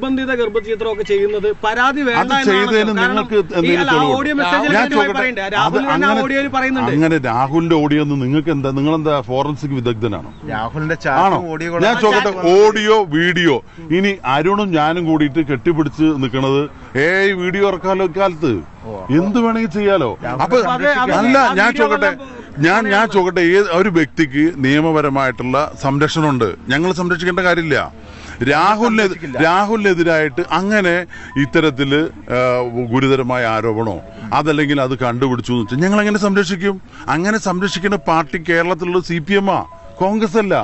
നിർബന്ധിത ഗർഭചിത്രമൊക്കെ ചെയ്യുന്നത് പരാതി വേണ്ട അങ്ങനെ രാഹുലിന്റെ ഓഡിയോ ഒന്നും നിങ്ങൾക്ക് എന്താ, നിങ്ങളെന്താ ഫോറൻസിക് വിദഗ്ധനാണോ? ആണോ? ഞാൻ ചോദിക്കട്ടെ, ഓഡിയോ വീഡിയോ ഇനി അരുണും ഞാനും കൂടിയിട്ട് കെട്ടിപ്പിടിച്ച് നിൽക്കണത് വീഡിയോ ഇറക്കാലോ കാലത്ത് എന്ത് വേണമെങ്കിൽ ചെയ്യാലോ. അപ്പൊ അല്ല, ഞാൻ ചോദിക്കട്ടെ ഒരു വ്യക്തിക്ക് നിയമപരമായിട്ടുള്ള സംരക്ഷണമുണ്ട്, ഞങ്ങൾ സംരക്ഷിക്കേണ്ട കാര്യമില്ല. രാഹുലിനെതിരായിട്ട് അങ്ങനെ ഇത്തരത്തില് ഗുരുതരമായ ആരോപണമോ അതല്ലെങ്കിൽ അത് കണ്ടുപിടിച്ചു എന്ന് വെച്ചാൽ ഞങ്ങൾ എങ്ങനെ സംരക്ഷിക്കും? അങ്ങനെ സംരക്ഷിക്കുന്ന പാർട്ടി കേരളത്തിലുള്ള CPM കോൺഗ്രസ് അല്ല,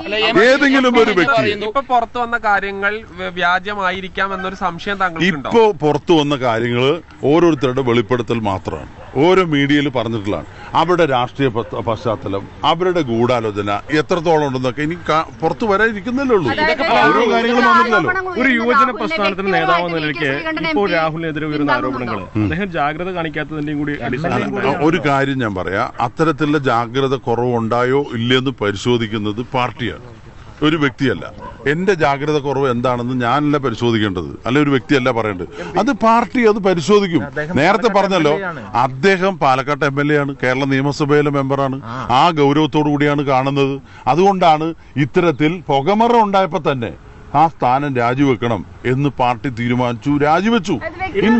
ഏതെങ്കിലും ഒരു വ്യക്തി. ഇപ്പൊ പുറത്തു വന്ന കാര്യങ്ങൾ വ്യാജമായിരിക്കാം എന്നൊരു സംശയം താങ്കളുണ്ടോ? ഇപ്പോ പുറത്തു വന്ന കാര്യങ്ങൾ ഓരോരുത്തരുടെ വെളിപ്പെടുത്തൽ മാത്രമാണ്, ഓരോ മീഡിയയിൽ പറഞ്ഞിട്ടുള്ളതാണ്. അവരുടെ രാഷ്ട്രീയ പശ്ചാത്തലം, അവരുടെ ഗൂഢാലോചന എത്രത്തോളം ഉണ്ടെന്നൊക്കെ ഇനി പുറത്തു വരാതിരിക്കുന്നല്ലേ ഉള്ളൂ. ഓരോ കാര്യങ്ങളും വന്നിട്ടില്ലല്ലോ. ഒരു യുവജന പ്രസ്ഥാനത്തിന്റെ നേതാവ് എന്ന നിലയ്ക്ക് ഇപ്പോൾ രാഹുലിനെതിരെ ഉയരുന്ന ആരോപണങ്ങൾ അദ്ദേഹം ജാഗ്രത കാണിക്കാത്തതിന്റെയും കൂടി അടിസ്ഥാനം. ഒരു കാര്യം ഞാൻ പറയാം, അത്തരത്തിലുള്ള ജാഗ്രത കുറവുണ്ടായോ ഇല്ലെന്ന് പരിശോധിക്കുന്നത് പാർട്ടിയാണ്, ഒരു വ്യക്തിയല്ല. എന്റെ ജാഗ്രത കുറവ് എന്താണെന്ന് ഞാനല്ല പരിശോധിക്കേണ്ടത്, അല്ലെ ഒരു വ്യക്തിയല്ല പറയേണ്ടത്, അത് പാർട്ടി അത് പരിശോധിക്കും. നേരത്തെ പറഞ്ഞല്ലോ, അദ്ദേഹം പാലക്കാട് MLA ആണ്, കേരള നിയമസഭയിലെ മെമ്പറാണ്, ആ ഗൗരവത്തോടു കൂടിയാണ് കാണുന്നത്. അതുകൊണ്ടാണ് ഇത്തരത്തിൽ പുകമറ ഉണ്ടായപ്പോ തന്നെ ആ സ്ഥാനം രാജിവെക്കണം എന്ന് പാർട്ടി തീരുമാനിച്ചു, രാജിവെച്ചു. ഇനി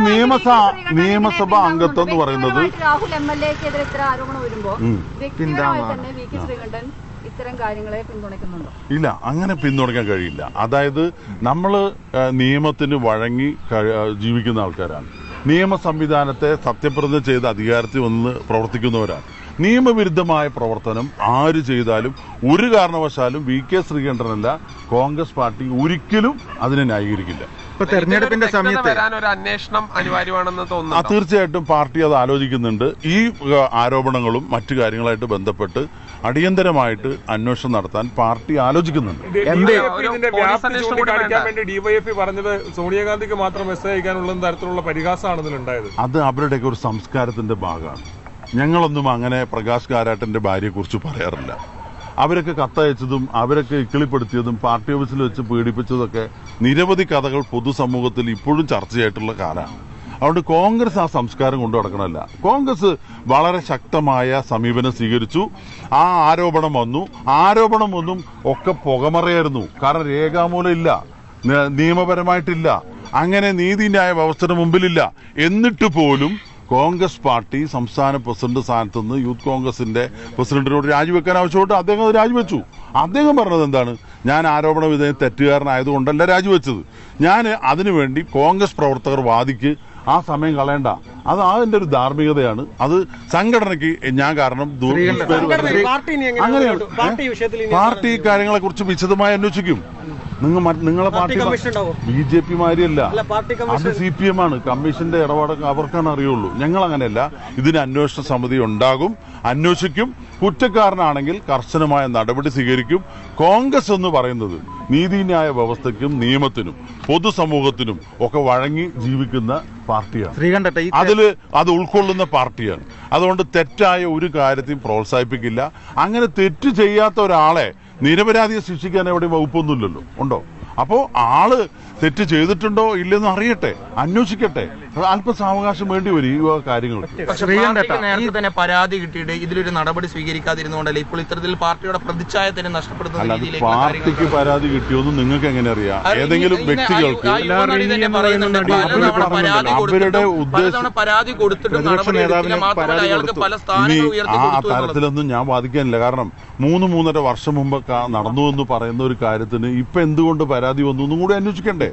നിയമസഭ അംഗത്വം എന്ന് പറയുന്നത് രാഹുൽ MLA-ക്കെതിരെ ഇത്ര ആരോപണം വരുമ്പോ വ്യക്തിപരമായി തന്നെ VK ശ്രീകണ്ഠൻ ഇത്തരം കാര്യങ്ങളെ പിന്തുണയ്ക്കുന്നുണ്ടോ? ഇല്ല, അങ്ങനെ പിന്തുണയ്ക്കാൻ കഴിയില്ല. അതായത് നമ്മള് നിയമത്തിന് വഴങ്ങി ജീവിക്കുന്ന ആൾക്കാരാണ്, നിയമ സംവിധാനത്തെ സത്യപ്രതിജ്ഞ ചെയ്ത് അധികാരത്തിൽ വന്ന് പ്രവർത്തിക്കുന്നവരാണ്. നിയമവിരുദ്ധമായ പ്രവർത്തനം ആര് ചെയ്താലും ഒരു കാരണവശാലും VK ശ്രീകണ്ഠനല്ല കോൺഗ്രസ് പാർട്ടി ഒരിക്കലും അതിനെ ന്യായീകരിക്കില്ല. തെരഞ്ഞെടുപ്പിന്റെ സമയത്ത് ഒരു അന്വേഷണം അനിവാര്യമാണെന്ന് തോന്നുന്നു. തീർച്ചയായിട്ടും പാർട്ടി അത് ആലോചിക്കുന്നുണ്ട്. ഈ ആരോപണങ്ങളും മറ്റു കാര്യങ്ങളായിട്ട് ബന്ധപ്പെട്ട് അടിയന്തരമായിട്ട് അന്വേഷണം നടത്താൻ പാർട്ടി ആലോചിക്കുന്നുണ്ട്. ഡിവൈഎഫ്ഐ പറഞ്ഞത് സോണിയാഗാന്ധിക്ക് മാത്രം മെസ്സേജ് അയക്കാനുള്ള തരത്തിലുള്ള പരിഹാസമാണ് ഉണ്ടായത്. അത് അവരുടെയൊക്കെ ഒരു സംസ്കാരത്തിന്റെ ഭാഗമാണ്. ഞങ്ങളൊന്നും അങ്ങനെ പ്രകാശ് കാരാട്ടിന്റെ ഭാര്യയെ കുറിച്ച് പറയാറില്ല. അവരൊക്കെ കത്തയച്ചതും അവരൊക്കെ ഇക്കിളിപ്പെടുത്തിയതും പാർട്ടി ഓഫീസിൽ വെച്ച് പീഡിപ്പിച്ചതൊക്കെ നിരവധി കഥകൾ പൊതുസമൂഹത്തിൽ ഇപ്പോഴും ചർച്ചയായിട്ടുള്ള കാലമാണ്. അതുകൊണ്ട് കോൺഗ്രസ് ആ സംസ്കാരം കൊണ്ടു നടക്കണമല്ല. കോൺഗ്രസ് വളരെ ശക്തമായ സമീപനം സ്വീകരിച്ചു. ആ ആരോപണം വന്നും ഒക്കെ പുകമറയായിരുന്നു. കാരണം രേഖാമൂലം ഇല്ല, നിയമപരമായിട്ടില്ല, അങ്ങനെ നീതിന്യായ വ്യവസ്ഥയുടെ മുമ്പിലില്ല. എന്നിട്ട് പോലും കോൺഗ്രസ് പാർട്ടി സംസ്ഥാന പ്രസിഡന്റ് സ്ഥാനത്ത് നിന്ന് യൂത്ത് കോൺഗ്രസിന്റെ പ്രസിഡന്റിനോട് രാജിവെക്കാൻ ആവശ്യപ്പെട്ട് അദ്ദേഹം അത് രാജിവെച്ചു. അദ്ദേഹം പറഞ്ഞത് എന്താണ്? ഞാൻ ആരോപണ വിധേയം തെറ്റുകാരനായതുകൊണ്ടല്ല രാജിവെച്ചത്, ഞാൻ അതിനുവേണ്ടി കോൺഗ്രസ് പ്രവർത്തകർ വാദിക്ക് ആ സമയം കളയണ്ട, അത് അതിന്റെ ഒരു ധാർമ്മികതയാണ്. അത് സംഘടനയ്ക്ക് ഞാൻ കാരണം അങ്ങനെയാണ്. പാർട്ടി കാര്യങ്ങളെ കുറിച്ച് വിശദമായി അന്വേഷിക്കും. നിങ്ങളെ പാർട്ടി BJP മാരിയല്ല, അത് CPM ആണ്. കമ്മീഷന്റെ ഇടപാടൊക്കെ അവർക്കാണ് അറിയുള്ളൂ. ഞങ്ങൾ അങ്ങനെയല്ല. ഇതിന് അന്വേഷണ സമിതി ഉണ്ടാകും, അന്വേഷിക്കും. കുറ്റക്കാരനാണെങ്കിൽ കർശനമായ നടപടി സ്വീകരിക്കും. കോൺഗ്രസ് എന്ന് പറയുന്നത് നീതിന്യായ വ്യവസ്ഥയ്ക്കും നിയമത്തിനും പൊതുസമൂഹത്തിനും ഒക്കെ വഴങ്ങി ജീവിക്കുന്ന പാർട്ടിയാണ്. അത് ഉൾക്കൊള്ളുന്ന പാർട്ടിയാണ്. അതുകൊണ്ട് തെറ്റായ ഒരു കാര്യത്തെയും പ്രോത്സാഹിപ്പിക്കില്ല. അങ്ങനെ തെറ്റ് ചെയ്യാത്ത ഒരാളെ നിരപരാധിയെ ശിക്ഷിക്കാൻ എവിടെയും വകുപ്പൊന്നുമില്ലല്ലോ, ഉണ്ടോ? അപ്പോ ആള് തെറ്റ് ചെയ്തിട്ടുണ്ടോ ഇല്ലെന്ന് അറിയട്ടെ, അന്വേഷിക്കട്ടെ. അല്പസാവകാശം വേണ്ടി വരും ഈ കാര്യങ്ങൾക്ക്. നേരത്തെ തന്നെ പരാതി കിട്ടിയിട്ട് ഇതിലൊരു നടപടി സ്വീകരിക്കാതിരുന്നുകൊണ്ടല്ലേ ഇപ്പോൾ ഇത്തരത്തിൽ പാർട്ടിയുടെ പ്രതിച്ഛായത്തിന് നഷ്ടപ്പെടുത്തുന്ന രീതിയിലേക്ക് പാർട്ടിക്ക് പരാതി കിട്ടിയോന്നും നിങ്ങൾക്ക് എങ്ങനെ അറിയാം? ഏതെങ്കിലും വ്യക്തികൾക്ക് അവരുടെ ഉദ്ദേശം പരാതി കൊടുത്തിട്ടും ആ തരത്തിലൊന്നും ഞാൻ വാദിക്കാനില്ല. കാരണം 3-3.5 വർഷം മുമ്പ് നടന്നു എന്ന് പറയുന്ന ഒരു കാര്യത്തിന് ഇപ്പൊ എന്തുകൊണ്ട് പരാതി വന്നു എന്നും കൂടി അന്വേഷിക്കണ്ടേ?